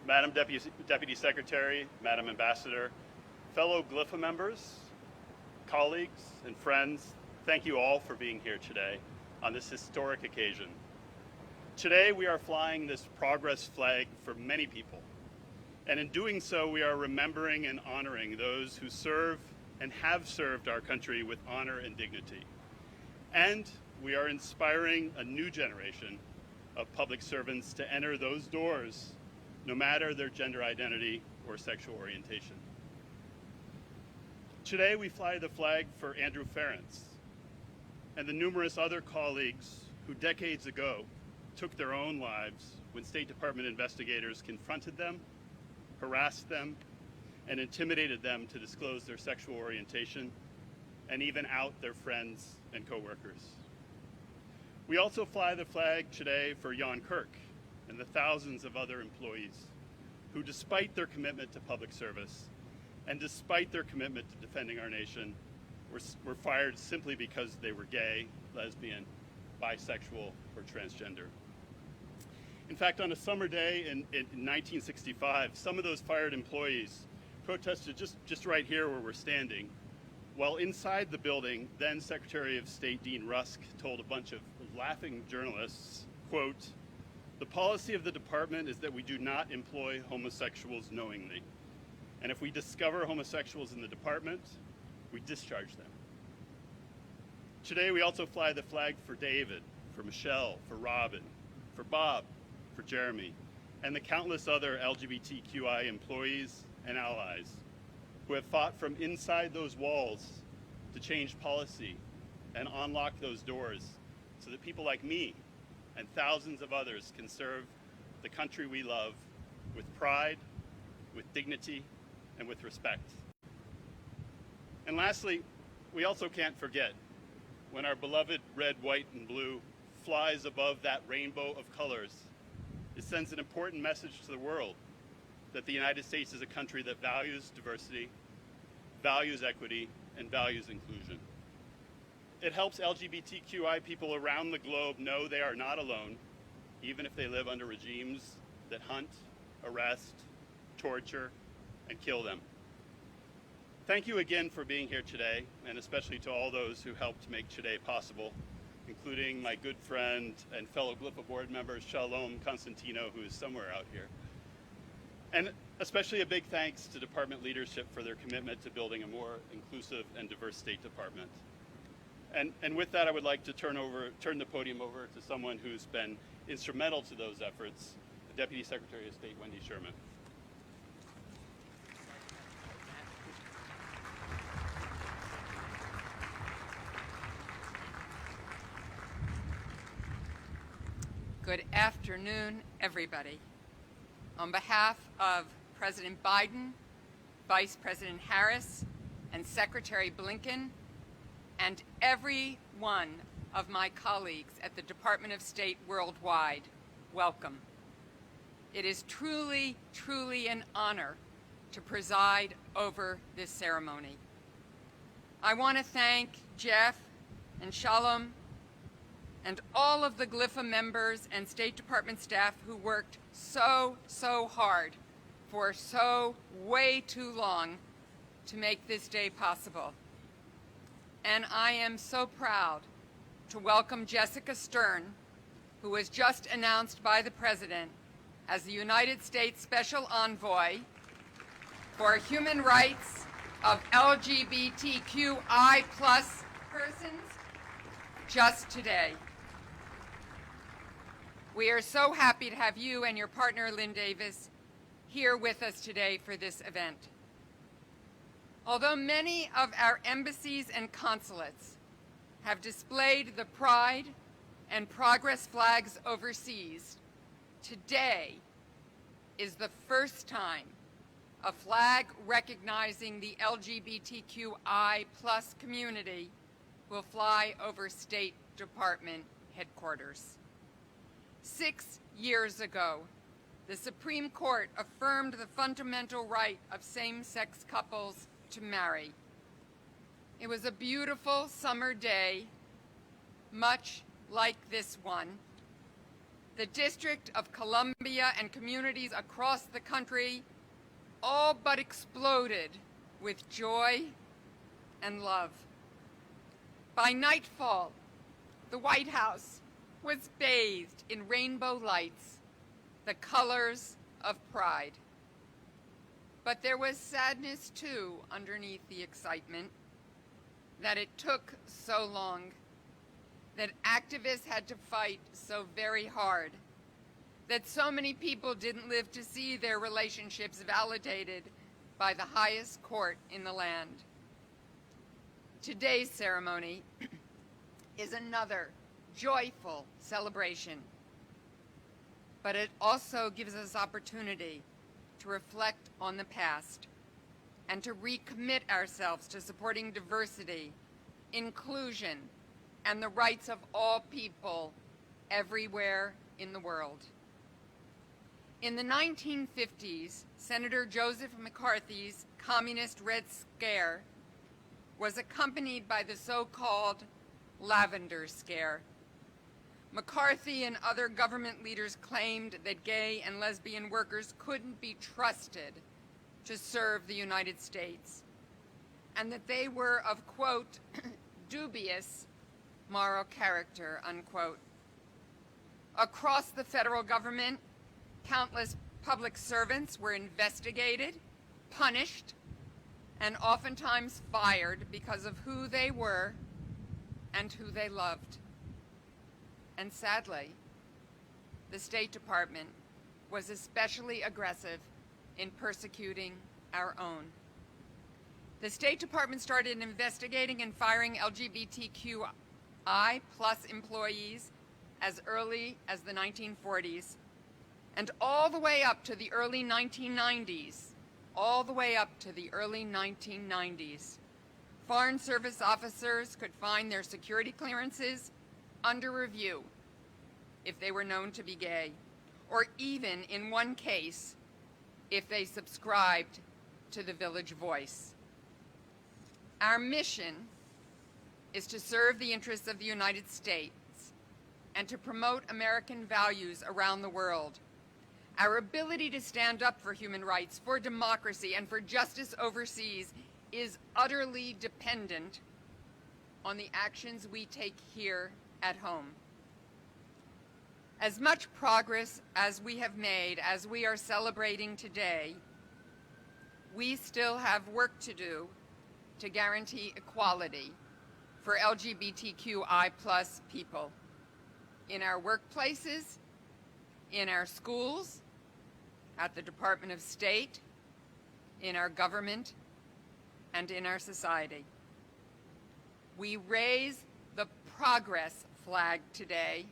Madam Deputy Secretary, Madam Ambassador, fellow GLIFA members, colleagues, and friends, thank you all for being here today on this historic occasion. Today we are flying this progress flag for many people, and in doing so we are remembering and honoring those who serve and have served our country with honor and dignity. And we are inspiring a new generation of public servants to enter those doors, no matter their gender identity or sexual orientation. Today we fly the flag for Andrew Ference and the numerous other colleagues who decades ago took their own lives when State Department investigators confronted them, harassed them, and intimidated them to disclose their sexual orientation and even out their friends and coworkers. We also fly the flag today for Jan Kirk and the thousands of other employees who, despite their commitment to public service and despite their commitment to defending our nation, were fired simply because they were gay, lesbian, bisexual, or transgender. In fact, on a summer day in 1965, some of those fired employees protested just right here where we're standing, while inside the building, then Secretary of State Dean Rusk told a bunch of laughing journalists, quote, "The policy of the department is that we do not employ homosexuals knowingly. And if we discover homosexuals in the department, we discharge them." Today we also fly the flag for David, for Michelle, for Robin, for Bob, for Jeremy, and the countless other LGBTQI employees and allies who have fought from inside those walls to change policy and unlock those doors so that people like me and thousands of others can serve the country we love with pride, with dignity, and with respect. And lastly, we also can't forget when our beloved red, white, and blue flies above that rainbow of colors, it sends an important message to the world that the United States is a country that values diversity, values equity, and values inclusion. It helps LGBTQI people around the globe know they are not alone, even if they live under regimes that hunt, arrest, torture, and kill them. Thank you again for being here today, and especially to all those who helped make today possible, including my good friend and fellow GLIFA board member, Shalom Constantino, who is somewhere out here. And especially a big thanks to department leadership for their commitment to building a more inclusive and diverse State Department. And with that, I would like to turn the podium over to someone who's been instrumental to those efforts, the Deputy Secretary of State, Wendy Sherman. Good afternoon, everybody. On behalf of President Biden, Vice President Harris, and Secretary Blinken, and every one of my colleagues at the Department of State worldwide, welcome. It is truly, truly an honor to preside over this ceremony. I want to thank Jeff and Shalom and all of the GLIFA members and State Department staff who worked so hard for way too long to make this day possible. And I am so proud to welcome Jessica Stern, who was just announced by the President as the United States Special Envoy for Human Rights of LGBTQI+ persons just today. We are so happy to have you and your partner, Lynn Davis, here with us today for this event. Although many of our embassies and consulates have displayed the pride and progress flags overseas, today is the first time a flag recognizing the LGBTQI+ community will fly over State Department headquarters. 6 years ago, the Supreme Court affirmed the fundamental right of same-sex couples to marry. It was a beautiful summer day, much like this one, the District of Columbia, and communities across the country all but exploded with joy and love. By nightfall, the White House was bathed in rainbow lights, the colors of pride. But there was sadness, too, underneath the excitement, that it took so long, that activists had to fight so very hard, that so many people didn't live to see their relationships validated by the highest court in the land. Today's ceremony is another joyful celebration, but it also gives us opportunity to reflect on the past and to recommit ourselves to supporting diversity, inclusion, and the rights of all people everywhere in the world. In the 1950s, Senator Joseph McCarthy's Communist Red Scare was accompanied by the so-called Lavender Scare. McCarthy and other government leaders claimed that gay and lesbian workers couldn't be trusted to serve the United States, and that they were of, quote, dubious moral character, unquote. Across the federal government, countless public servants were investigated, punished, and oftentimes fired because of who they were and who they loved. And sadly, the State Department was especially aggressive in persecuting our own. The State Department started investigating and firing LGBTQI+ employees as early as the 1940s, and all the way up to the early 1990s, Foreign Service officers could find their security clearances under review if they were known to be gay, or even, in one case, if they subscribed to the Village Voice. Our mission is to serve the interests of the United States and to promote American values around the world. Our ability to stand up for human rights, for democracy, and for justice overseas is utterly dependent on the actions we take here at home. As much progress as we have made, as we are celebrating today, we still have work to do to guarantee equality for LGBTQI+ people in our workplaces, in our schools, at the Department of State, in our government, and in our society. We raise the progress flag today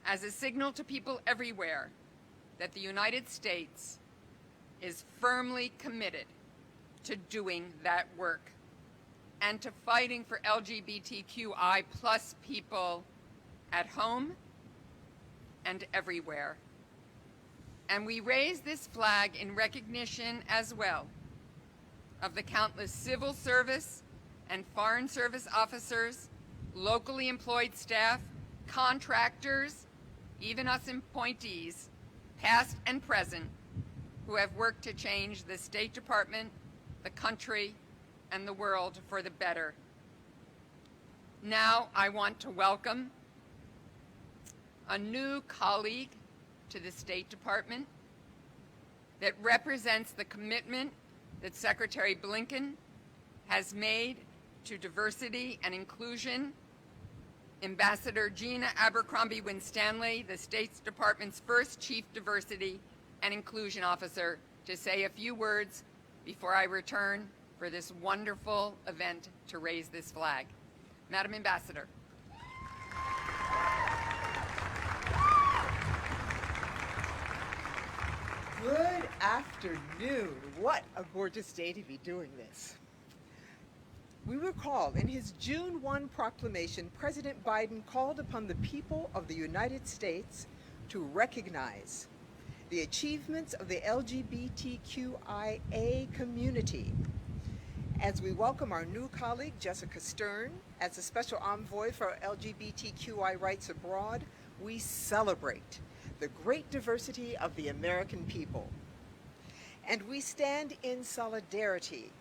as a signal to people everywhere that the United States is firmly committed to doing that work and to fighting for LGBTQI+ people at home and everywhere. And we raise this flag in recognition as well of the countless civil service and foreign service officers, locally employed staff, contractors, even us appointees, past and present, who have worked to change the State Department, the country, and the world for the better. Now I want to welcome a new colleague to the State Department that represents the commitment that Secretary Blinken has made to diversity and inclusion, Ambassador Gina Abercrombie Winstanley, the State Department's first Chief Diversity and Inclusion Officer, to say a few words before I return for this wonderful event to raise this flag. Madam Ambassador. Good afternoon. What a gorgeous day to be doing this. We recall in his June 1 proclamation, President Biden called upon the people of the United States to recognize the achievements of the LGBTQIA community. As we welcome our new colleague, Jessica Stern, as the Special Envoy for LGBTQI Rights Abroad, we celebrate the great diversity of the American people. And we stand in solidarity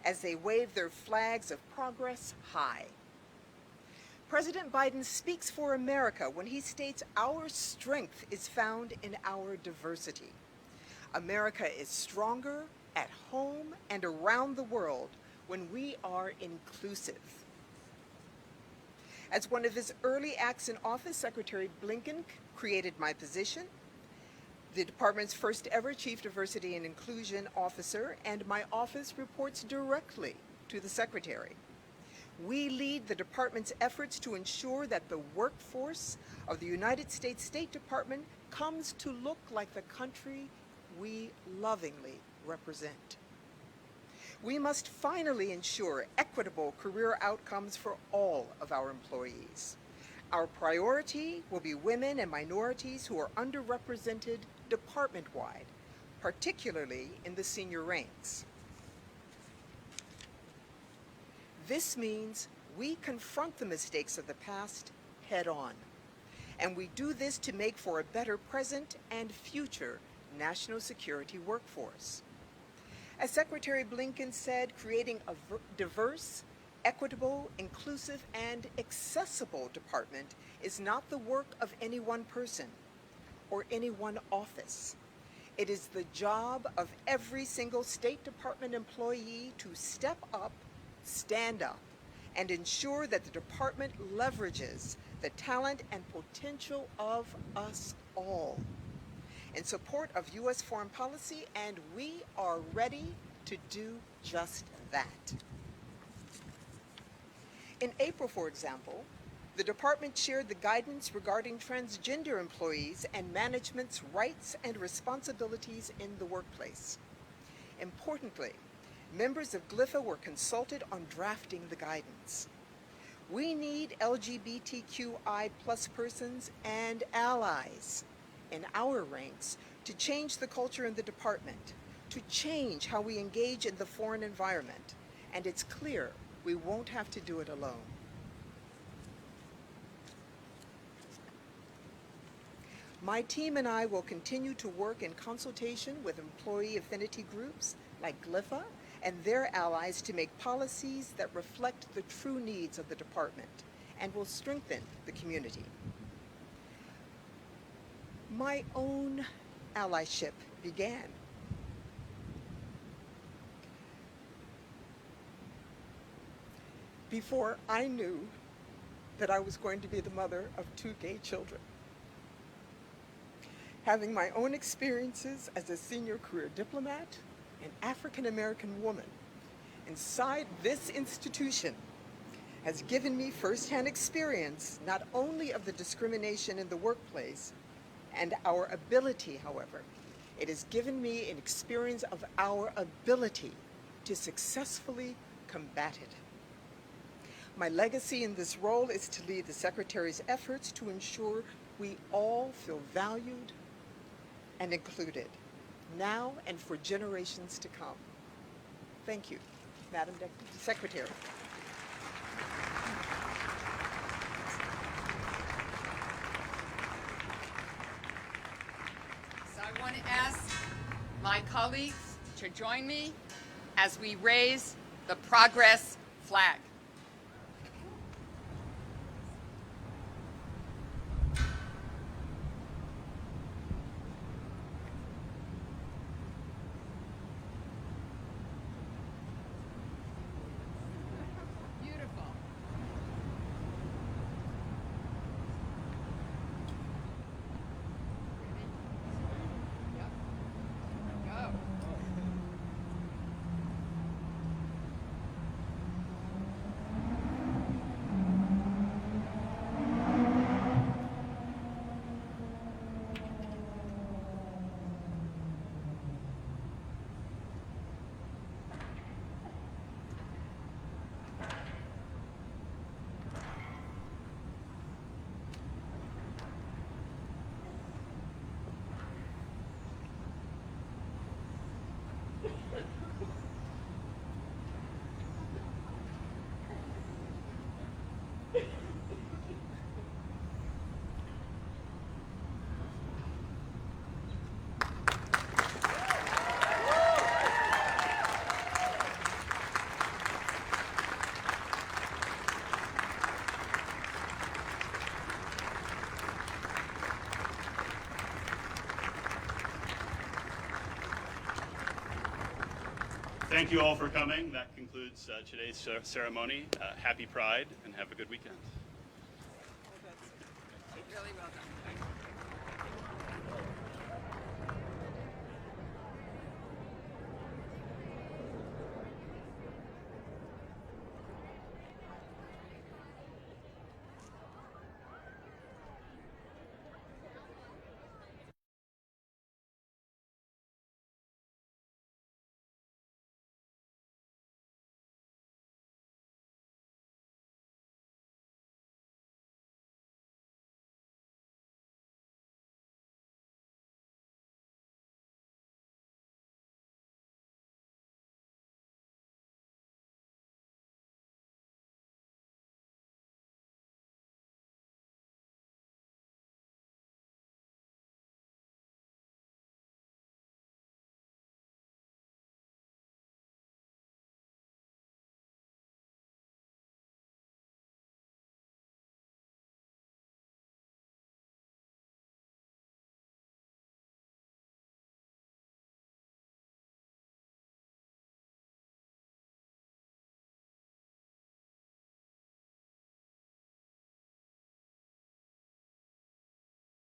as they wave their flags of progress high. President Biden speaks for America when he states our strength is found in our diversity. America is stronger at home and around the world when we are inclusive. As one of his early acts in office, Secretary Blinken created my position, the department's first ever Chief Diversity and Inclusion Officer, and my office reports directly to the Secretary. We lead the department's efforts to ensure that the workforce of the United States State Department comes to look like the country we lovingly represent. We must finally ensure equitable career outcomes for all of our employees. Our priority will be women and minorities who are underrepresented department-wide, particularly in the senior ranks. This means we confront the mistakes of the past head-on, and we do this to make for a better present and future national security workforce. As Secretary Blinken said, creating a diverse, equitable, inclusive, and accessible department is not the work of any one person or any one office. It is the job of every single State Department employee to step up, stand up, and ensure that the department leverages the talent and potential of us all in support of U.S. foreign policy, and we are ready to do just that. In April, for example, the department shared the guidance regarding transgender employees and management's rights and responsibilities in the workplace. Importantly, members of GLIFA were consulted on drafting the guidance. We need LGBTQI+ persons and allies in our ranks to change the culture in the department, to change how we engage in the foreign environment, and it's clear we won't have to do it alone. My team and I will continue to work in consultation with employee affinity groups like GLIFA and their allies to make policies that reflect the true needs of the department and will strengthen the community. My own allyship began before I knew that I was going to be the mother of 2 gay children. Having my own experiences as a senior career diplomat, an African-American woman, inside this institution has given me firsthand experience not only of the discrimination in the workplace and our ability, however, it has given me an experience of our ability to successfully combat it. My legacy in this role is to lead the Secretary's efforts to ensure we all feel valued and included, now and for generations to come. Thank you, Madam Deputy Secretary. So I want to ask my colleagues to join me as we raise the progress flag. Beautiful. Yep. Go. Thank you all for coming. That concludes today's ceremony. Happy Pride and have a good weekend. Really well done.